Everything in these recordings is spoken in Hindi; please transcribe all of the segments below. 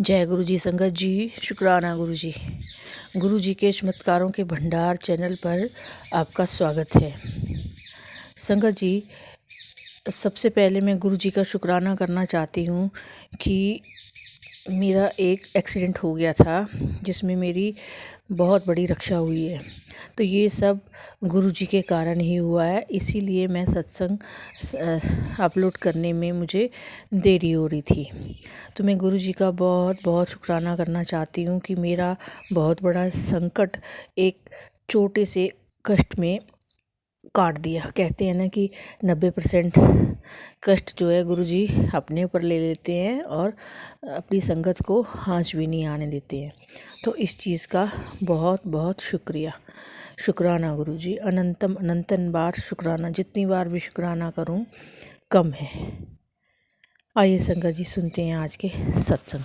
जय गुरु जी। संगत जी, शुक्राना गुरु जी। गुरु जी के चमत्कारों के भंडार चैनल पर आपका स्वागत है। संगत जी, सबसे पहले मैं गुरु जी का शुक्राना करना चाहती हूँ कि मेरा एक एक्सीडेंट हो गया था जिसमें मेरी बहुत बड़ी रक्षा हुई है। तो ये सब गुरु जी के कारण ही हुआ है, इसीलिए मैं सत्संग अपलोड करने में मुझे देरी हो रही थी। तो मैं गुरु जी का बहुत बहुत शुक्राना करना चाहती हूँ कि मेरा बहुत बड़ा संकट एक छोटे से कष्ट में काट दिया। कहते हैं ना कि 90% कष्ट जो है गुरु जी अपने ऊपर ले लेते हैं और अपनी संगत को आँच भी नहीं आने देते हैं। तो इस चीज़ का बहुत बहुत शुक्राना गुरु जी। अनंतम अनंतन बार शुक्राना, जितनी बार भी शुक्राना करूं कम है। आइए संगत जी, सुनते हैं आज के सत्संग।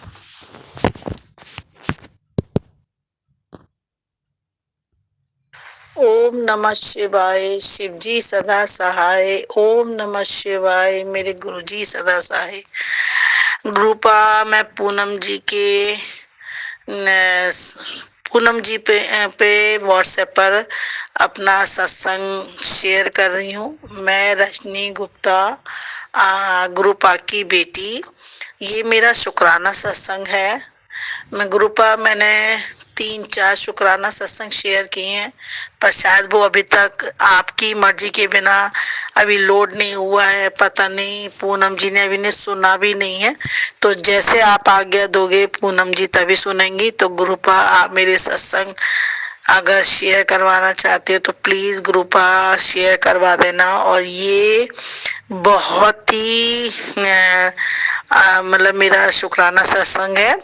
ओम नमः शिवाय। शिव जी सदा सहाय। ओम नमः शिवाय। मेरे गुरु जी सदा सहाय। ग्रुपा मैं पूनम जी पे व्हाट्सएप पर अपना सत्संग शेयर कर रही हूँ। मैं रजनी गुप्ता, ग्रुपा की बेटी। ये मेरा शुक्राना सत्संग है। मैंने 3-4 शुक्राना सत्संग शेयर किए हैं, पर शायद वो अभी तक आपकी मर्जी के बिना अभी लोड नहीं हुआ है। पता नहीं, पूनम जी ने अभी ने सुना भी नहीं है। तो जैसे आप आज्ञा दोगे पूनम जी तभी सुनेंगी। तो ग्रुपा आप मेरे सत्संग अगर शेयर करवाना चाहते हो तो प्लीज ग्रुपा शेयर करवा देना। और ये बहुत ही मतलब मेरा शुक्राना सत्संग है।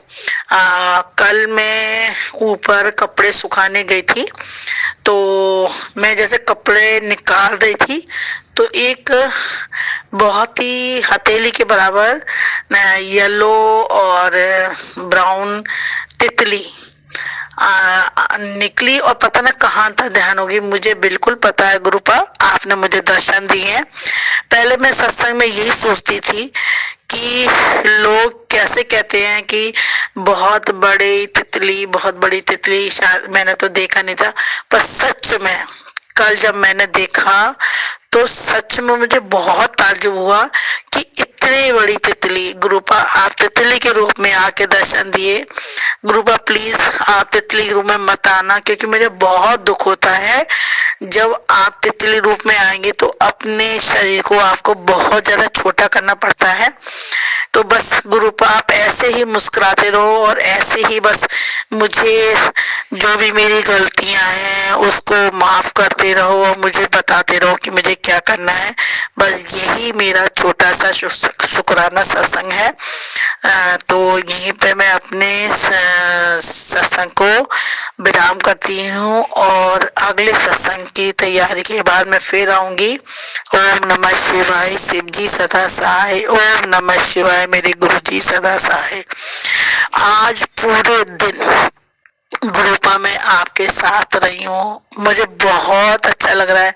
कल मैं ऊपर कपड़े सुखाने गई थी, तो मैं जैसे कपड़े निकाल रही थी तो एक बहुत ही हथेली के बराबर येलो और ब्राउन तितली निकली, और पता ना कहाँ था, ध्यान होगी, मुझे बिल्कुल पता है ग्रुपा आपने मुझे दर्शन दिए हैं। पहले मैं सत्संग में यही सोचती थी कि लोग कैसे कहते हैं कि बहुत बड़ी तितली, शायद मैंने तो देखा नहीं था, पर सच में कल जब मैंने देखा तो सच में मुझे बहुत ताज्जुब हुआ कि इतनी बड़ी तितली। ग्रुपा आप तितली के रूप में आके दर्शन दिए। ग्रुपा प्लीज आप तितली रूप में मत आना, क्योंकि मुझे बहुत दुख होता है जब आप तितली रूप में आएंगे तो अपने शरीर को आपको बहुत ज्यादा छोटा करना पड़ता है। तो बस ग्रुपा आप ऐसे ही मुस्कुराते रहो और ऐसे ही बस मुझे जो भी मेरी गलतियां हैं उसको माफ करते रहो और मुझे बताते रहो कि मुझे क्या करना है। बस यही मेरा छोटा सा शुक्राना सत्संग है। तो यहीं पे मैं अपने सत्संग को विराम करती हूँ और अगले सत्संग की तैयारी के बाद मैं फिर आऊंगी। ओम नमः शिवाय। शिव जी सदा सहाय। ओम नमः शिवाय। मेरे गुरु जी सदा सहाय। आज पूरे दिन ग्रुपा में आपके साथ रही हूँ, मुझे बहुत अच्छा लग रहा है।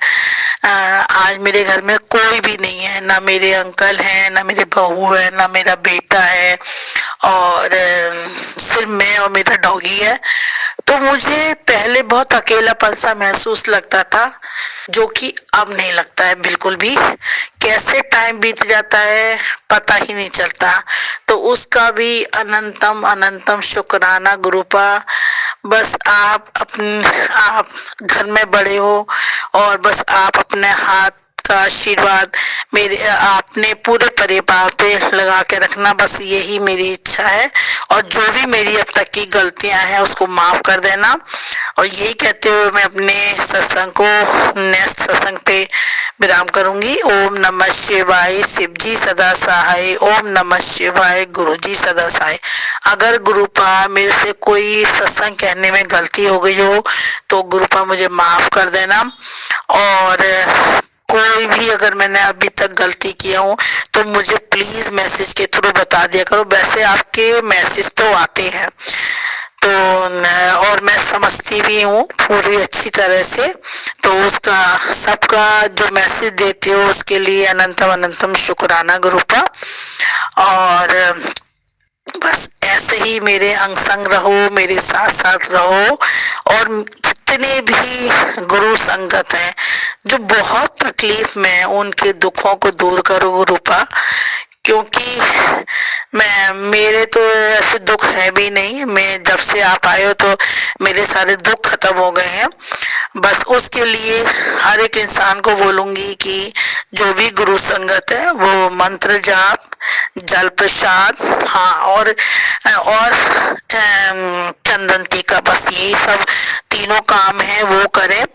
आज मेरे घर में कोई भी नहीं है, ना मेरे अंकल हैं, ना मेरे बहू है, ना मेरा बेटा है, और सिर्फ मैं और मेरा डॉगी है। तो मुझे पहले बहुत अकेलापन सा महसूस लगता था, जो कि अब नहीं लगता है बिल्कुल भी। कैसे टाइम बीत जाता है पता ही नहीं चलता। तो उसका भी अनंतम अनंतम शुक्राना ग्रुपा। बस आप घर में बड़े हो और बस आप अपने हाथ का आशीर्वाद मेरे आपने पूरे परिवार पे लगा के रखना, बस यही मेरी इच्छा है। और जो भी मेरी अब तक की गलतियां हैं उसको माफ कर देना। और यही कहते हुए मैं अपने सत्संग को नेक्स्ट सत्संग पे विराम करूंगी। ओम नमः शिवाय। शिव जी सदा सहाय। ओम नमः शिवाय। गुरु जी सदा सहाय। अगर ग्रुपा मेरे से कोई सत्संग कहने में गलती हो गई हो तो ग्रुपा मुझे माफ कर देना। और कोई भी अगर मैंने अभी तक गलती किया हूँ तो मुझे प्लीज मैसेज के थ्रू बता दिया करो। वैसे आपके मैसेज तो आते हैं तो और मैं समझती भी हूँ पूरी अच्छी तरह से। तो उसका सबका जो मैसेज देते हो उसके लिए अनंतम अनंतम शुक्राना ग्रुपा। और बस ऐसे ही मेरे अंग संग रहो, मेरे साथ साथ रहो। और जितने भी गुरु संगत हैं जो बहुत तकलीफ में हैं, उनके दुखों को दूर करो गुरुपा। क्योंकि मेरे तो ऐसे दुख है भी नहीं, मैं जब से आप आए हो तो मेरे सारे दुख खत्म हो गए हैं। बस उसके लिए हर एक इंसान को बोलूंगी कि जो भी गुरु संगत है वो मंत्र जाप, जल प्रसाद, हाँ, और चंदन टीका, बस यही सब तीनों काम है वो करें।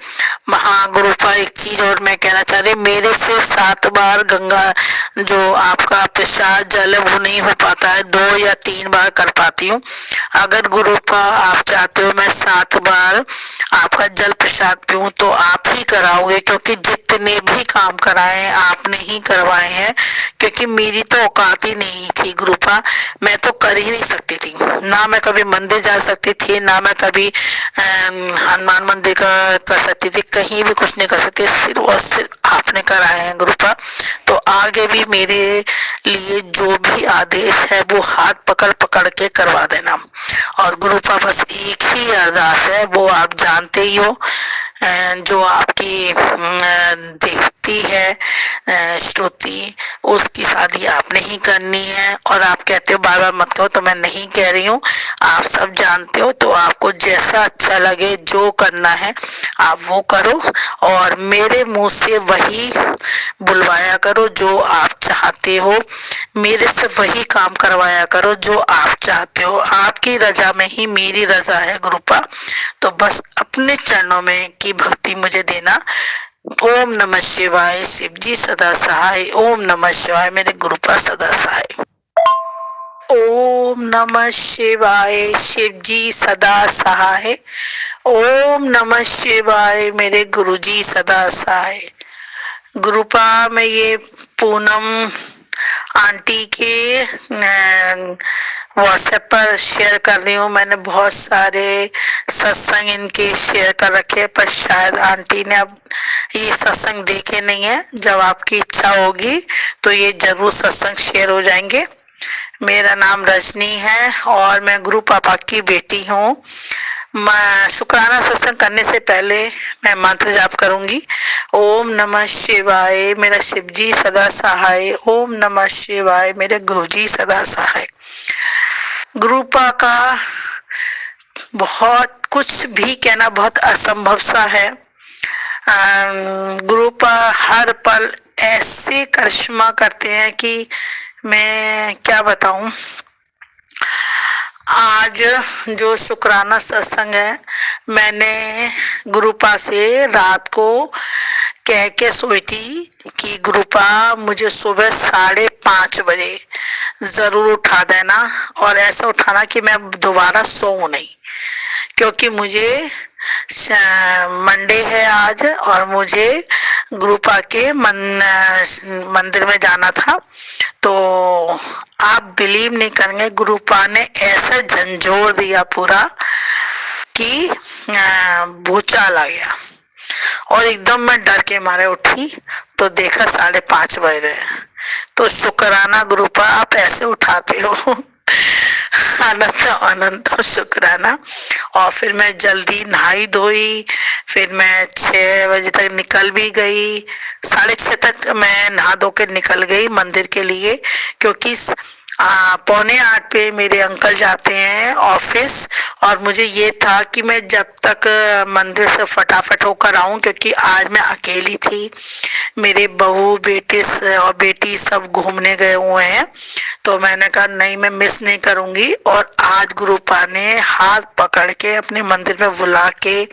महागुरुपा एक चीज और मैं कहना चाह रही, मेरे से 7 बार गंगा जो आपका प्रसाद जल है वो नहीं हो पाता है, 2 या 3 बार कर पाती हूँ। अगर गुरुपा आप चाहते हो मैं 7 बार आपका जल प्रसाद पीऊं तो आप ही कराओगे, क्योंकि जितने भी काम कराए हैं आपने ही करवाए हैं। क्योंकि मेरी तो औकात ही नहीं थी गुरुपा, मैं तो कर ही नहीं सकती थी, ना मैं कभी मंदिर जा सकती थी, ना मैं कभी हनुमान मंदिर का कर सकती थी, कहीं भी कुछ नहीं कर सकती, सिर्फ और सिर्फ आपने कराए हैं गुरुपा। तो आगे भी मेरे लिए जो भी आदेश है वो हाथ पकड़ पकड़ के करवा देना। और गुरुपा बस एक ही अरदास है, वो आप जानते ही हो, जो आपकी देखती है श्रुति, उसकी शादी आपने ही करनी है। और आप कहते हो बार बार मत करो, तो मैं नहीं कह रही हूँ, आप सब जानते हो। तो आपको जैसा अच्छा लगे, जो करना है आप वो करो, और मेरे मुंह से वही बुलवाया करो जो आप चाहते हो, मेरे से वही काम करवाया करो जो आप चाहते हो। आपकी रजा में ही मेरी रजा है गुरुपा। तो बस अपने चरणों में की भक्ति मुझे देना। ओम नमः शिवाय, शिव जी सदा सहाय। ओम नमः शिवाय, मेरे गुरुपा सदा सहाय। ओम नमः शिवाय, शिव जी सदा सहाय। ओम नमः शिवाय, मेरे गुरुजी सदा सहाय। गुरुपा में ये पूनम आंटी के व्हाट्सएप पर शेयर कर रही हूँ। मैंने बहुत सारे सत्संग इनके शेयर कर रखे, पर शायद आंटी ने अब ये सत्संग देखे नहीं है। जब आपकी इच्छा होगी तो ये जरूर सत्संग शेयर हो जाएंगे। मेरा नाम रजनी है और मैं गुरु पापा की बेटी हूँ। मैं शुक्राना सत्संग करने से पहले मैं मंत्र जाप करूंगी। ओम नमः शिवाय, मेरा शिव जी सदा सहाय। ओम नमः शिवाय, मेरे गुरु जी सदा सहाय। गुरुपा का बहुत कुछ भी कहना बहुत असंभव सा है। गुरुपा हर पल ऐसे करिश्मा करते हैं कि मैं क्या बताऊं। आज जो शुक्राना सत्संग है, मैंने गुरुपा से रात को कह के सोई थी कि गुरुपा मुझे सुबह 5:30 बजे जरूर उठा देना, और ऐसा उठाना कि मैं दोबारा सोऊं नहीं, क्योंकि मुझे मंडे है आज और मुझे गुरुपा के मंदिर में जाना था। तो आप बिलीव नहीं करेंगे, गुरुपा ने ऐसा झंझोर दिया पूरा कि भूचाल आ गया, और एकदम मैं डर के मारे उठी तो देखा 5:30 बज रहे। तो शुक्राना गुरुपा, आप ऐसे उठाते हो। अनंत अनंत शुक्राना। और फिर मैं जल्दी नहाई धोई, फिर मैं 6 बजे तक निकल भी गई, 6:30 तक मैं नहा धो के निकल गई मंदिर के लिए, क्योंकि 7:45 पे मेरे अंकल जाते हैं ऑफिस, और मुझे ये था कि मैं जब तक मंदिर से फटाफट होकर आऊं, क्योंकि आज मैं अकेली थी, मेरे बहू बेटे और बेटी सब घूमने गए हुए हैं। तो मैंने कहा नहीं, मैं मिस नहीं करूंगी। और आज गुरुपा ने हाथ पकड़ के अपने मंदिर में बुला के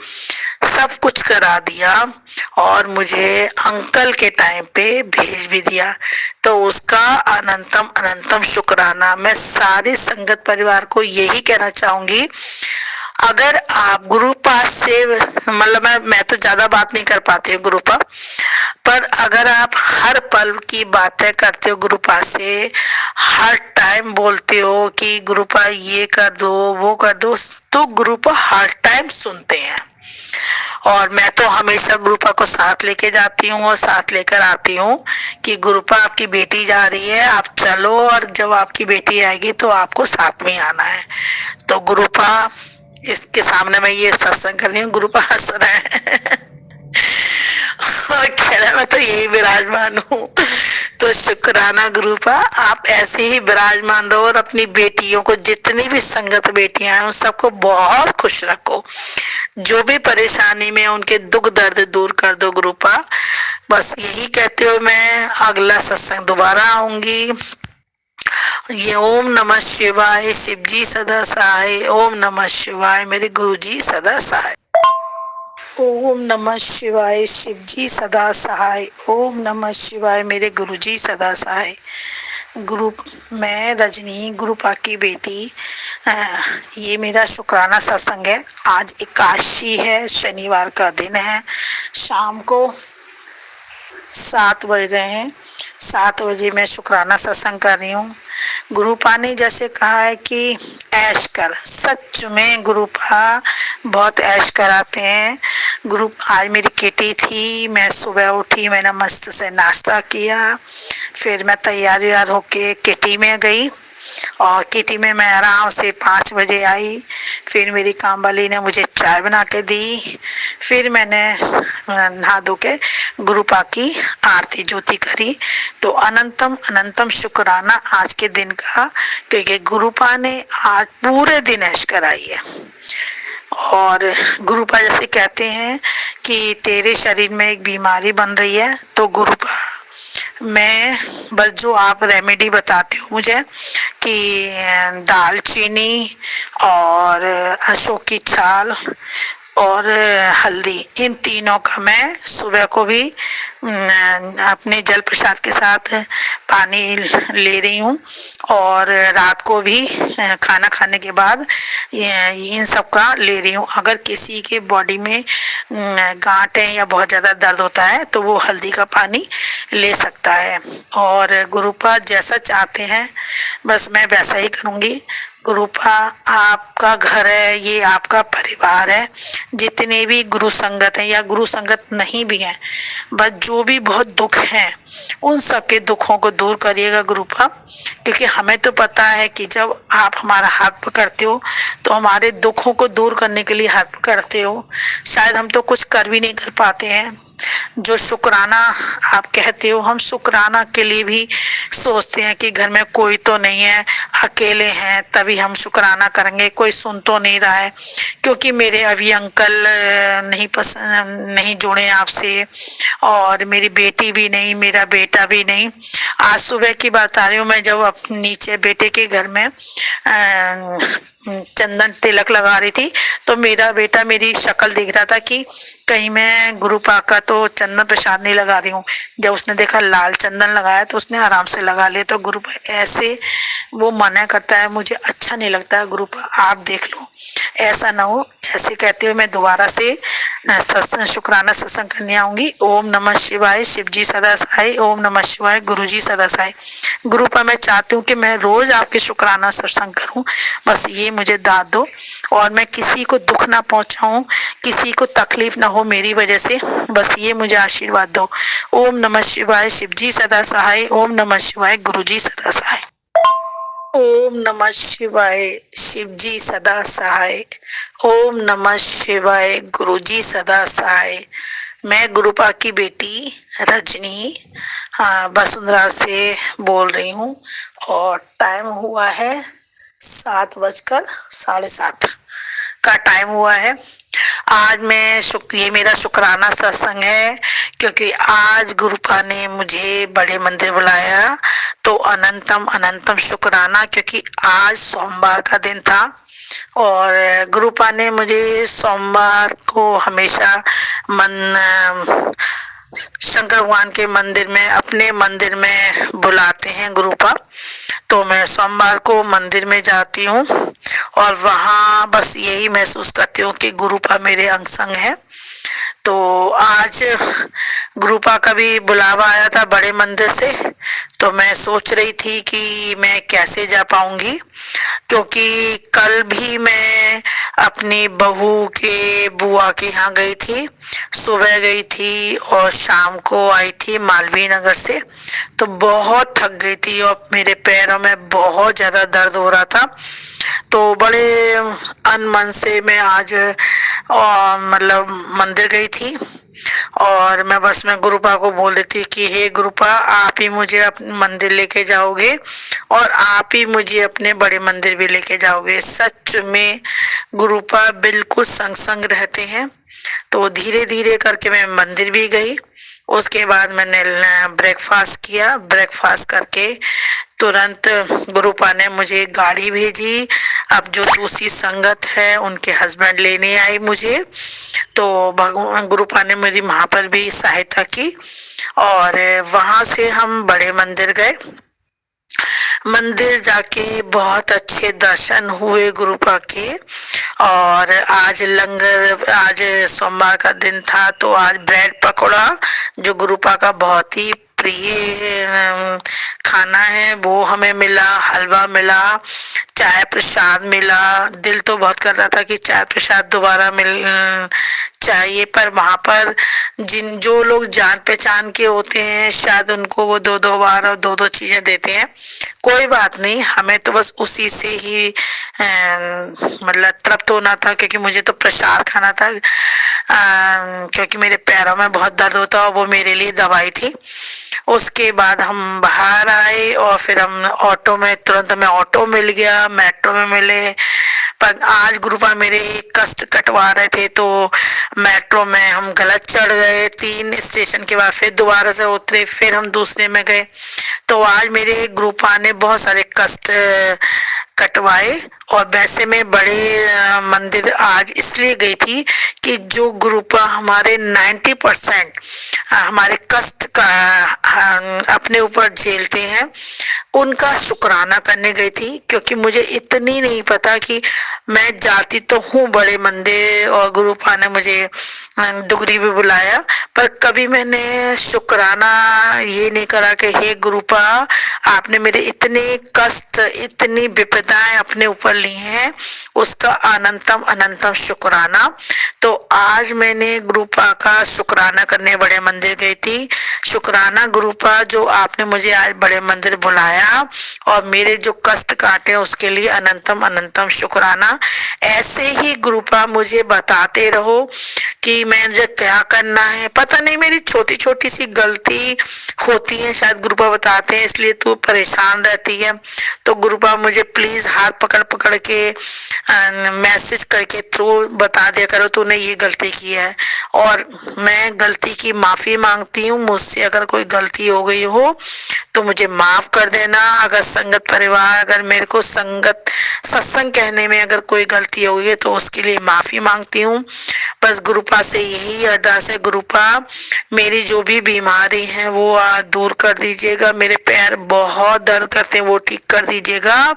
सब कुछ करा दिया, और मुझे अंकल के टाइम पे भेज भी दिया। तो उसका अनंतम अनंतम शुक्राना। मैं सारे संगत परिवार को यही कहना चाहूंगी, अगर आप गुरुपा से, मतलब मैं तो ज्यादा बात नहीं कर पाती हूँ गुरुपा, पर अगर आप हर पल की बातें करते हो गुरुपा से, हर टाइम बोलते हो कि गुरुपा ये कर दो वो कर दो, तो गुरुपा हर टाइम सुनते हैं। और मैं तो हमेशा गुरुपा को साथ लेके जाती हूँ और साथ लेकर आती हूँ कि गुरुपा आपकी बेटी जा रही है, आप चलो, और जब आपकी बेटी आएगी तो आपको साथ में ही आना है। तो गुरुपा, इसके सामने मैं ये सत्संग कर रही हूँ, गुरुपा हंस रहे हैं और कह रहे मैं तो यही विराजमान हूँ। तो शुक्राना गुरुपा, आप ऐसे ही विराजमान रहो और अपनी बेटियों को, जितनी भी संगत बेटियां हैं उन सबको बहुत खुश रखो। जो भी परेशानी में उनके दुख दर्द दूर कर दो गुरुपा। बस यही कहते हुए मैं अगला सत्संग दोबारा आऊंगी। ये ओम नमः शिवाय, शिव जी सदा सहाय। ओम नमः शिवाय, मेरे गुरु जी सदा सहाय। ओम नमः शिवाय, शिव जी सदा सहाय। ओम नमः शिवाय, मेरे गुरु जी सदा सहाय। गुरु, मैं रजनी, गुरुपा की बेटी, ये मेरा शुक्राना सत्संग है। आज एकादशी है, शनिवार का दिन है। शाम को 7 बज रहे हैं। 7 बजे मैं शुक्राना सत्संग कर रही हूँ। गुरुपा ने जैसे कहा है कि ऐश कर, सच में गुरुपा बहुत ऐश कराते हैं। गुरु, आज मेरी किटी थी, मैं सुबह उठी, मैंने मस्त से नाश्ता किया, फिर मैं तैयार व्यार होके किटी में गई और किटी में मैं आराम से 5 बजे आई। फिर मेरी काम वाली ने मुझे चाय बना के दी। फिर मैंने नहा धो के गुरुपा की आरती ज्योति करी। तो अनंतम अनंतम शुक्राना आज के दिन का, क्योंकि गुरुपा ने आज पूरे दिन ऐश कराई है। और गुरुपा जैसे कहते हैं कि तेरे शरीर में एक बीमारी बन रही है, तो गुरुपा मैं बस जो आप रेमेडी बताते हो मुझे कि दालचीनी और अशोक की छाल और हल्दी, इन तीनों का मैं सुबह को भी अपने जल प्रसाद के साथ पानी ले रही हूँ और रात को भी खाना खाने के बाद इन सब का ले रही हूँ। अगर किसी के बॉडी में गांठ है या बहुत ज़्यादा दर्द होता है तो वो हल्दी का पानी ले सकता है। और गुरुपा जैसा चाहते हैं बस मैं वैसा ही करूँगी। गुरुपा आपका घर है, ये आपका परिवार है। जितने भी गुरु संगत हैं या गुरु संगत नहीं भी हैं, बस जो भी बहुत दुख हैं उन सबके दुखों को दूर करिएगा गुरुपा, क्योंकि हमें तो पता है कि जब आप हमारा हाथ पकड़ते हो तो हमारे दुखों को दूर करने के लिए हाथ पकड़ते हो। शायद हम तो कुछ कर भी नहीं कर पाते हैं। जो शुक्राना आप कहते हो, हम शुक्राना के लिए भी सोचते हैं कि घर में कोई तो नहीं है, अकेले हैं तभी हम शुक्राना करेंगे, कोई सुन तो नहीं रहा है, क्योंकि मेरे अभी अंकल नहीं जुड़े आपसे और मेरी बेटी भी नहीं, मेरा बेटा भी नहीं। आज सुबह की बात आ रही हूँ, मैं जब नीचे बेटे के घर में चंदन तिलक लगा रही थी तो मेरा बेटा मेरी शक्ल देख रहा था कि कहीं मैं गुरुपा का तो चंदन प्रसाद नहीं लगा रही हूँ। जब उसने देखा लाल चंदन लगाया तो उसने आराम से लगा लिया। तो गुरुपा ऐसे वो मना करता है, मुझे अच्छा नहीं लगता है। गुरुपा आप देख लो, ऐसा ना हो। ऐसे कहते हुए मैं दोबारा से शुक्राना सत्संग करने आऊंगी। ओम नमः शिवाय, शिव जी सदा सहाय। ओम नमः शिवाय, गुरु जी सदा सहाय। गुरुपा मैं चाहती हूँ कि मैं रोज आपके शुक्राना सत्संग करूँ, बस ये मुझे दाद दो और मैं किसी को दुख ना पहुंचाऊं, किसी को तकलीफ ना हो मेरी वजह से, बस ये मुझे आशीर्वाद दो। ओम नमः शिवाय, शिव जी सदा सहाय। ओम नमः शिवाय, गुरु जी सदा सहाय। ओम नमः शिवाय, शिव जी सदा सहाय। ओम नमः शिवाय, गुरु जी सदा सहाय। मैं गुरुपा की बेटी रजनी वसुंधरा से बोल रही हूँ और टाइम हुआ है 7:07 का टाइम हुआ है। आज मैं ये मेरा शुक्राना सत्संग है, क्योंकि आज गुरुपा ने मुझे बड़े मंदिर बुलाया। तो अनंतम अनंतम शुक्राना, क्योंकि आज सोमवार का दिन था और गुरुपा ने मुझे सोमवार को हमेशा शंकर भगवान के मंदिर में, अपने मंदिर में बुलाते हैं गुरुपा। तो मैं सोमवार को मंदिर में जाती हूँ और वहाँ बस यही महसूस करती हूँ कि गुरुपा मेरे अंग संग है। तो आज ग्रुपा का भी बुलावा आया था बड़े मंदिर से, तो मैं सोच रही थी कि मैं कैसे जा पाऊंगी, क्योंकि कल भी मैं अपनी बहू के बुआ के यहाँ गई थी। सुबह गई थी और शाम को आई थी मालवीय नगर से। तो बहुत थक गई थी और मेरे पैरों में बहुत ज्यादा दर्द हो रहा था। तो बड़े अनमन से मैं आज मतलब मंदिर गई थी और मैं बस में गुरुपा को बोल रही थी कि हे गुरुपा, आप ही मुझे अपने मंदिर लेके जाओगे और आप ही मुझे अपने बड़े मंदिर भी लेके जाओगे। सच में गुरुपा बिल्कुल संग संग रहते हैं। तो धीरे धीरे करके मैं मंदिर भी गई। उसके बाद मैंने ब्रेकफास्ट किया। ब्रेकफास्ट करके तुरंत गुरुपा ने मुझे गाड़ी भेजी। अब जो दूसरी संगत है उनके हस्बैंड लेने आए मुझे। तो भगवान गुरुपा ने मेरी वहां पर भी सहायता की और वहां से हम बड़े मंदिर गए। मंदिर जाके बहुत अच्छे दर्शन हुए गुरुपा के। और आज लंगर, आज सोमवार का दिन था, तो आज ब्रेड पकौड़ा जो गुरुपा का बहुत ही प्रिय खाना है वो हमें मिला, हलवा मिला, चाय प्रसाद मिला। दिल तो बहुत कर रहा था कि चाय प्रसाद दोबारा मिल चाहिए, पर वहां पर जो लोग जान पहचान के होते हैं शायद उनको वो दो दो बार और दो दो चीजें देते हैं। कोई बात नहीं, हमें तो बस उसी से ही मतलब तृप्त होना था, क्योंकि मुझे तो प्रसाद खाना था। क्योंकि मेरे पैरों में बहुत दर्द होता और वो मेरे लिए दवाई थी। उसके बाद हम बाहर आए और फिर हम ऑटो में, तुरंत हमें ऑटो मिल गया, मेट्रो में मिले। पर आज गुरुपा मेरे कष्ट कटवा रहे थे तो मेट्रो में हम गलत चढ़ गए। 3 स्टेशन के बाद फिर दोबारा से उतरे, फिर हम दूसरे में गए। तो आज मेरे गुरुपा ने बहुत सारे कष्ट कटवाए। और वैसे मैं बड़े मंदिर आज इसलिए गई थी कि जो गुरुपा हमारे 90% हमारे कष्ट का अपने ऊपर झेलते हैं, उनका शुक्राना करने गई थी। क्योंकि मुझे इतनी नहीं पता कि मैं जाती तो हूँ बड़े मंदिर और गुरुपा ने मुझे डुगरी भी बुलाया, पर कभी मैंने शुक्राना ये नहीं करा कि हे गुरुपा, आपने मेरे इतने कष्ट, इतनी विपदाएं अपने ऊपर ली हैं, उसका अनंतम अनंतम शुक्राना। तो आज मैंने गुरुपा का शुक्राना करने बड़े मंदिर गई थी। शुक्राना गुरुपा, जो आपने मुझे आज बड़े मंदिर बुलाया और मेरे जो कष्ट काटे उसके लिए अनंतम अनंतम शुक्राना। ऐसे ही गुरुपा मुझे बताते रहो कि मुझे क्या करना है। पता नहीं मेरी छोटी छोटी सी गलती होती है, शायद गुरुपा बताते हैं इसलिए तू परेशान रहती है। तो गुरुपा मुझे प्लीज हाथ पकड़ पकड़ के मैसेज करके थ्रू बता दिया करो तूने ये गलती की है। और मैं गलती की माफी मांगती हूँ। मुझसे अगर कोई गलती हो गई हो तो मुझे माफ कर देना। अगर संगत परिवार, अगर मेरे को संगत सत्संग कहने में अगर कोई गलती हो गई है तो उसके लिए माफी मांगती हूँ। बस गुरुपा से यही अरदास है, गुरुपा मेरी जो भी बीमारी है वो दूर कर दीजिएगा। मेरे पैर बहुत दर्द करते हैं, वो ठीक कर दीजिएगा।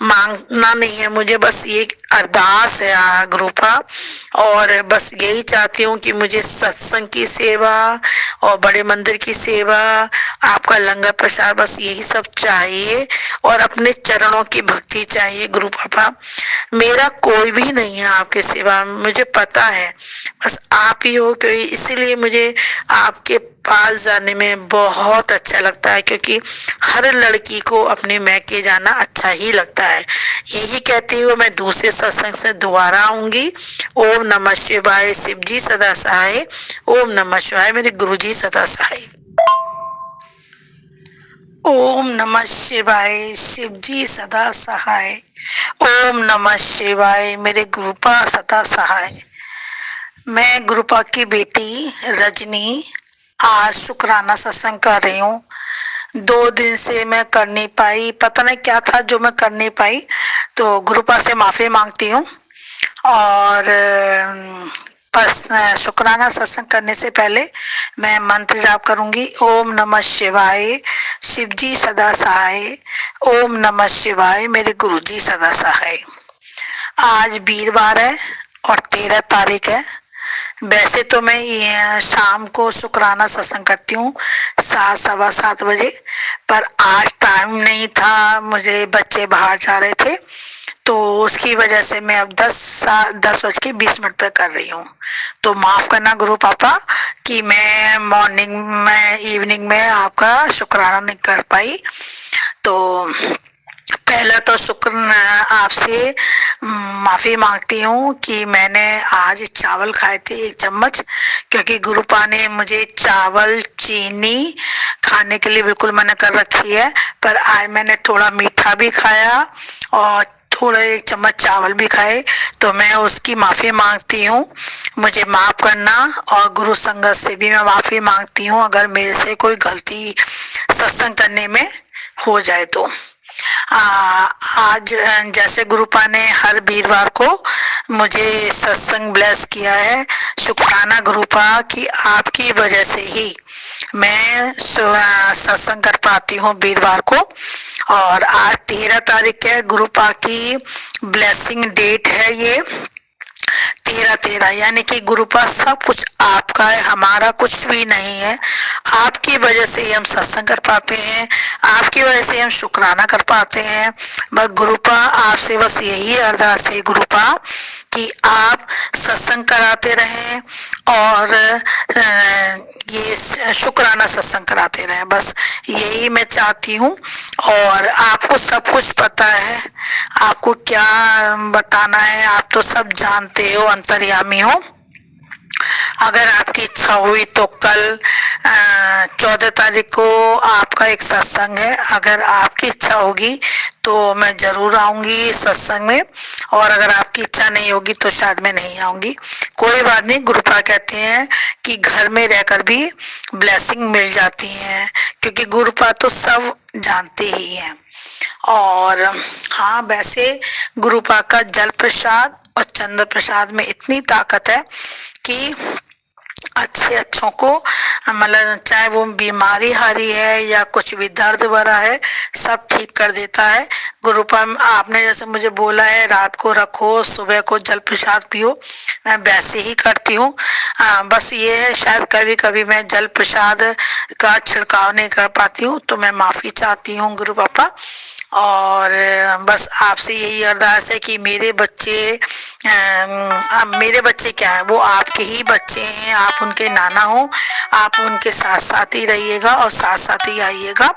मांगना नहीं है मुझे, बस ये अरदास है गुरुपा। और बस यही चाहती हूँ कि मुझे सत्संग की सेवा और बड़े मंदिर की सेवा, आपका लंगर प्रसाद, बस यही सब चाहिए और अपने चरणों की भक्ति चाहिए गुरु पापा। मेरा कोई भी नहीं है आपके सिवा, मुझे पता है बस आप ही हो। क्योंकि इसीलिए मुझे आपके पास जाने में बहुत अच्छा लगता है, क्योंकि हर लड़की को अपने मैके जाना अच्छा ही लगता है। यही कहती हुए मैं दूसरे सत्संग से दोबारा आऊंगी। ओम नमः शिवाय, शिव जी सदा सहाय। ओम नमः शिवाय, मेरे गुरु जी सदा सहाय। ओम नमः शिवाय, शिव जी सदा सहाय। ओम नमः शिवाय, मेरे गुरुपा सदा सहाय। मैं गुरुपा की बेटी रजनी आज शुक्राना सत्संग कर रही हूँ। 2 दिन से मैं कर नहीं पाई, पता नहीं क्या था जो मैं कर नहीं पाई, तो गुरुपा से माफी मांगती हूँ। और बस शुक्राना सत्संग करने से पहले मैं मंत्र जाप करूंगी। ओम नमः शिवाय, शिव जी सदा सहाय। ओम नमः शिवाय, मेरे गुरु जी सदा सहाय। आज वीरवार है और 13 तारीख है वैसे तो मैं शाम को शुक्राना सत्संग करती हूँ 7 सवा 7 बजे, पर आज टाइम नहीं था, मुझे बच्चे बाहर जा रहे थे, तो उसकी वजह से मैं अब 10:20 पे कर रही हूँ। तो माफ करना गुरु पापा कि मैं मॉर्निंग में इवनिंग में आपका शुक्राना नहीं कर पाई। तो पहला तो शुक्र आपसे माफी मांगती हूँ कि मैंने आज चावल खाए थे 1 चम्मच, क्योंकि गुरुपा ने मुझे चावल चीनी खाने के लिए बिल्कुल मना कर रखी है, पर आज मैंने थोड़ा मीठा भी खाया और थोड़ा 1 चम्मच चावल भी खाए, तो मैं उसकी माफी मांगती हूँ, मुझे माफ करना। और गुरु संगत से भी मैं माफी मांगती हूँ अगर मेरे से कोई गलती सत्संग करने में हो जाए तो। आज जैसे गुरुपा ने हर वीरवार को मुझे सत्संग ब्लेस किया है, शुक्राना गुरुपा कि आपकी वजह से ही मैं सत्संग कर पाती हूँ वीरवार को। और आज 13 तारीख है, गुरुपा की ब्लेसिंग डेट है ये 13 यानी कि गुरुपा सब कुछ आपका है, हमारा कुछ भी नहीं है। आपकी वजह से ही हम सत्संग कर पाते हैं, आपकी वजह से हम शुक्राना कर पाते हैं। बस गुरुपा आपसे बस यही अरदास है गुरुपा कि आप सत्संग कराते रहें और ये शुक्राना सत्संग कराते रहें, बस यही मैं चाहती हूँ। और आपको सब कुछ पता है, आपको क्या बताना है, आप तो सब जानते हो, अंतर्यामी हो। अगर आपकी इच्छा हुई तो कल 14 तारीख को आपका एक सत्संग है, अगर आपकी इच्छा होगी तो मैं जरूर आऊंगी सत्संग में, और अगर आपकी इच्छा नहीं होगी तो शायद मैं नहीं आऊंगी। कोई बात नहीं, गुरुपा कहते हैं कि घर में रहकर भी ब्लेसिंग मिल जाती है, क्योंकि गुरुपा तो सब जानते ही हैं। और हाँ, वैसे गुरुपा का जल प्रसाद और चंद्र प्रसाद में इतनी ताकत है कि अच्छों को, मतलब चाहे वो बीमारी हारी है या कुछ भी दर्द भरा है, सब ठीक कर देता है। गुरुपा आपने जैसे मुझे बोला है रात को रखो, सुबह को जल प्रसाद पियो, मैं वैसे ही करती हूँ। बस ये है शायद कभी कभी मैं जल प्रसाद का छिड़काव नहीं कर पाती हूँ, तो मैं माफी चाहती हूँ गुरु पापा। और बस आपसे यही अरदास है कि मेरे बच्चे क्या है, वो आपके ही बच्चे हैं, आप उनके नाना हो, आप उनके साथ साथ ही रहिएगा और साथ साथ ही आइएगा।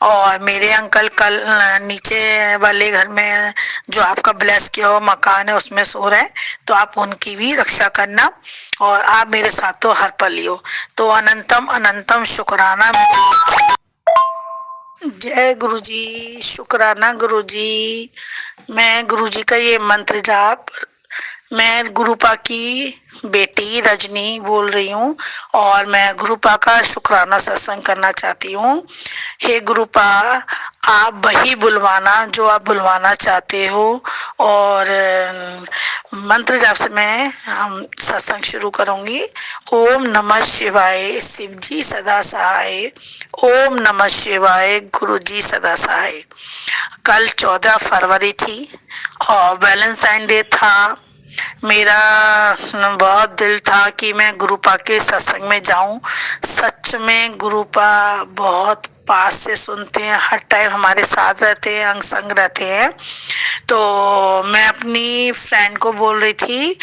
और मेरे अंकल कल नीचे वाले घर में जो आपका ब्लेस किया हुआ मकान है उसमें सो रहे हैं, तो आप उनकी भी रक्षा करना, और आप मेरे साथ तो हर पल ही हो। तो अनंतम अनंतम शुक्राना। जय गुरुजी, शुक्राना गुरुजी। मैं गुरुजी का ये मंत्र जाप, मैं गुरुपा की बेटी रजनी बोल रही हूँ, और मैं गुरुपा का शुक्राना सत्संग करना चाहती हूँ। हे गुरुपा, आप वही बुलवाना जो आप बुलवाना चाहते हो। और मंत्र जाप से मैं सत्संग शुरू करूंगी। ओम नमः शिवाय, शिव जी सदा सहाय। ओम नमः शिवाय, गुरु जी सदा सहाय। कल 14 फरवरी थी और वैलेंटाइन डे था। मेरा बहुत दिल था कि मैं गुरुपा के सत्संग में जाऊं। सच में गुरुपा बहुत पास से सुनते हैं, हर टाइम हमारे साथ रहते हैं, अंग संग रहते हैं। तो मैं अपनी फ्रेंड को बोल रही थी,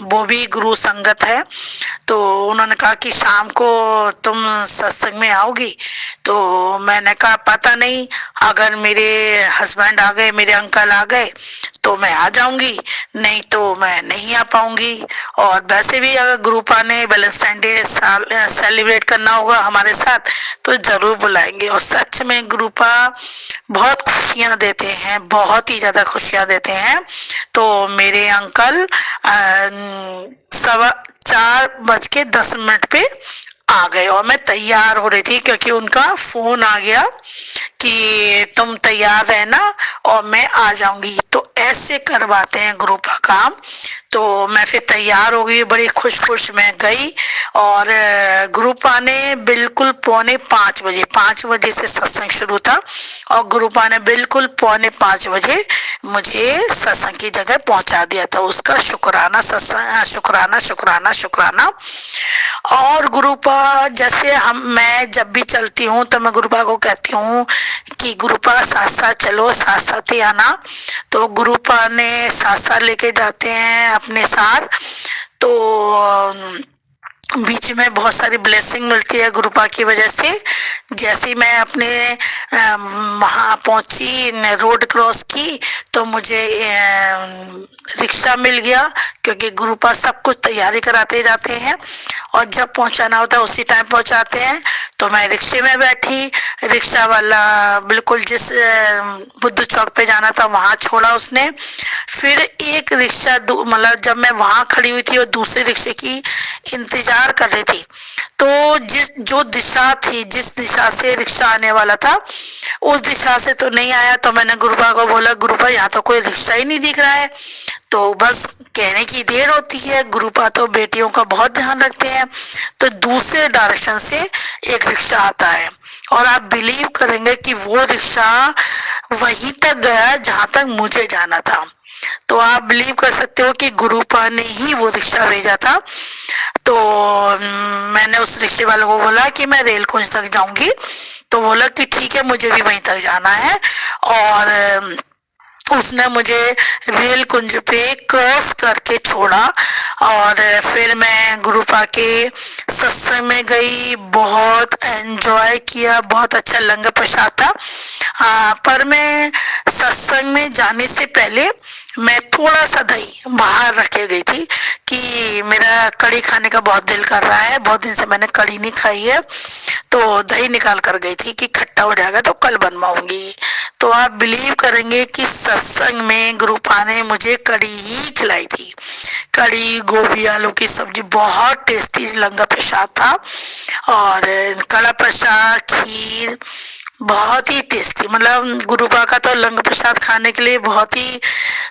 वो भी गुरु संगत है, तो उन्होंने कहा कि शाम को तुम सत्संग में आओगी। तो मैंने कहा पता नहीं, अगर मेरे हस्बैंड आ गए, मेरे अंकल आ गए तो मैं आ जाऊंगी, नहीं तो मैं नहीं आ पाऊंगी। और वैसे भी अगर गुरुपा ने वैलेंटाइन डे सेलिब्रेट करना होगा हमारे साथ तो जरूर बुलाएंगे। और सच में गुरुपा बहुत खुशियां देते हैं, बहुत ही ज्यादा खुशियां देते हैं। तो मेरे अंकल 4:10 पे आ गए और मैं तैयार हो रही थी, क्योंकि उनका फोन आ गया कि तुम तैयार रहना और मैं आ जाऊंगी। तो ऐसे करवाते हैं गुरुपा काम। तो मैं फिर तैयार हो गई, बड़ी खुश मैं गई, और गुरुपा ने बिल्कुल 4:45 बजे से सत्संग शुरू था, और गुरुपा ने बिल्कुल 4:45 बजे मुझे सत्संग की जगह पहुंचा दिया था। उसका शुक्राना, सत्संग शुक्राना शुक्राना शुक्राना। और गुरुपा जैसे मैं जब भी चलती हूँ तो मैं गुरुपा को कहती हूँ कि गुरुपा साथ साथ चलो, साथ साथ ही आना। तो गुरुपा ने साथ साथ लेके जाते हैं अपने साथ। तो बीच में बहुत सारी ब्लेसिंग मिलती है गुरुपा की वजह से। जैसे ही मैं अपने वहाँ पहुंची, रोड क्रॉस की, तो मुझे रिक्शा मिल गया, क्योंकि गुरुपा सब कुछ तैयारी कराते जाते हैं और जब पहुंचाना होता है उसी टाइम पहुंचाते हैं। तो मैं रिक्शे में बैठी, रिक्शा वाला बिल्कुल जिस बुद्ध चौक पे जाना था वहां छोड़ा उसने। फिर एक रिक्शा मतलब जब मैं वहां खड़ी हुई थी और दूसरे रिक्शे की इंतजार कर रही थी, तो जो दिशा थी, जिस दिशा से रिक्शा आने वाला था उस दिशा से तो नहीं आया। तो मैंने गुरुपा को बोला, गुरुपा यहाँ तो कोई रिक्शा ही नहीं दिख रहा है। तो बस कहने की देर होती है, गुरुपा तो बेटियों का बहुत ध्यान रखते हैं। तो दूसरे डायरेक्शन से एक रिक्शा आता है और आप बिलीव करेंगे कि वो रिक्शा वहीं तक गया जहां तक मुझे जाना था। तो आप बिलीव कर सकते हो कि गुरुपा ने ही वो रिक्शा भेजा था। तो मैंने उस रिक्शे वाले को बोला कि मैं रेल कुंज तक जाऊंगी। तो बोला कि ठीक है, मुझे भी वहीं तक जाना है। और उसने मुझे रेल कुंज पे क्रॉस करके छोड़ा और फिर मैं गुरुपा के सत्संग में गई, बहुत एंजॉय किया, बहुत अच्छा लंगर प्रसाद था। पर मैं सत्संग में जाने से पहले मैं थोड़ा सा दही बाहर रख के गई थी कि मेरा कड़ी खाने का बहुत दिल कर रहा है, बहुत दिन से मैंने कड़ी नहीं खाई है। तो दही निकाल कर गई थी कि खट्टा हो जाएगा तो कल बनवाऊंगी। तो आप बिलीव करेंगे कि सत्संग में गुरुपा ने मुझे कड़ी ही खिलाई थी। कड़ी, गोभी आलू की सब्जी, बहुत टेस्टी लंगर प्रसाद था। और कड़ा प्रसाद, खीर बहुत ही टेस्टी। मतलब गुरुपा का तो लंगर प्रसाद खाने के लिए बहुत ही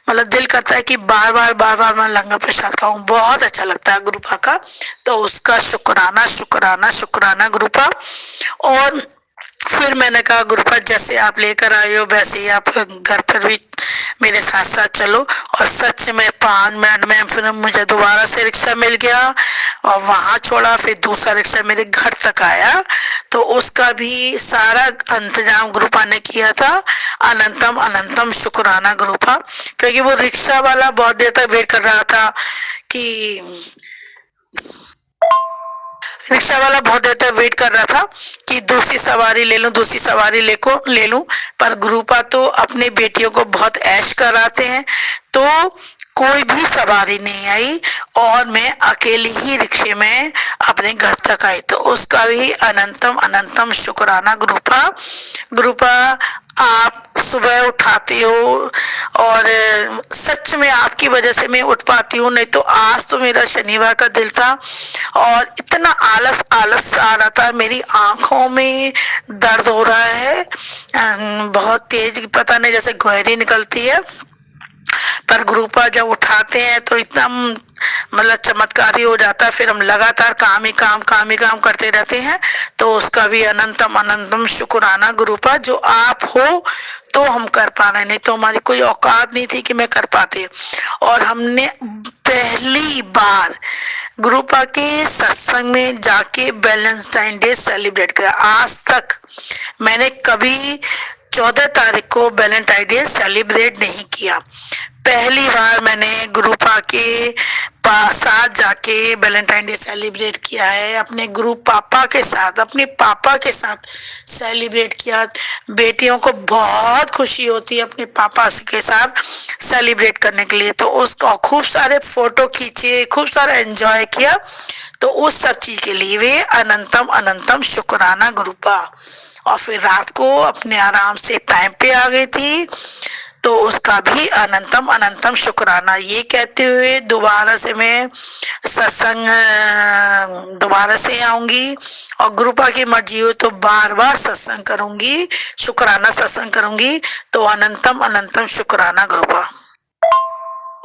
मतलब दिल करता है कि बार बार मैं लंगर प्रसाद खाऊं। बहुत अच्छा लगता है गुरुपा का। तो उसका शुक्राना शुक्राना शुक्राना गुरुपा। और फिर मैंने कहा गुरुपा जैसे आप लेकर आए हो वैसे ही आप घर पर भी मेरे साथ साथ चलो। और सच में 5 मिनट में फिर मुझे दोबारा से रिक्शा मिल गया और वहां छोड़ा, फिर दूसरा रिक्शा मेरे घर तक आया। तो उसका भी सारा इंतजाम गुरुपा ने किया था। अनंतम अनंतम शुक्राना गुरुपा, क्योंकि वो रिक्शा वाला बहुत देर तक वेट कर रहा था कि रिक्शा वाला बहुत देर तक वेट कर रहा था कि दूसरी सवारी ले लूं, दूसरी सवारी ले लूं। पर गुरुपा तो अपनी बेटियों को बहुत ऐश कराते हैं। तो कोई भी सवारी नहीं आई और मैं अकेली ही रिक्शे में अपने घर तक आई। तो उसका भी अनंतम अनंतम शुक्राना गुरुपा। गुरुपा आप सुबह उठाते हो और सच में आपकी वजह से मैं उठ पाती हूँ। नहीं तो आज तो मेरा शनिवार का दिल था और इतना आलस आलस आ रहा था, मेरी आंखों में दर्द हो रहा है बहुत तेज, पता नहीं जैसे गोहरी निकलती है। पर गुरुपा जब उठाते हैं तो इतना मतलब चमत्कार ही हो जाता है। फिर हम लगातार काम ही काम करते रहते हैं। तो उसका भी अनंतम अनंतम शुक्राना गुरुपा। जो आप हो तो हम कर पा रहे, नहीं तो हमारी कोई औकात नहीं थी कि मैं कर पाते। और हमने पहली बार गुरुपा के सत्संग में जाके वैलेंटाइन डे सेलिब्रेट किया। आज तक मैंने कभी 14 तारीख को वैलेंटाइन डे सेलिब्रेट नहीं किया। पहली बार मैंने गुरुपा के साथ जाके वैलेंटाइन डे सेलिब्रेट किया है। अपने गुरु पापा के साथ, अपने पापा के साथ सेलिब्रेट किया। बेटियों को बहुत खुशी होती है अपने पापा के साथ सेलिब्रेट करने के लिए। तो उसका खूब सारे फोटो खींचे, खूब सारा एंजॉय किया। तो उस सब चीज के लिए वे अनंतम अनंतम शुक्राना गुरुपा। और फिर रात को अपने आराम से टाइम पे आ गई थी। तो उसका भी अनंतम अनंतम शुक्राना। ये कहते हुए दोबारा से मैं सत्संग दोबारा से आऊंगी और गुरुपा की मर्जी हो तो बार बार सत्संग करूंगी, शुक्राना सत्संग करूंगी। तो अनंतम अनंतम शुक्राना गुरुपा।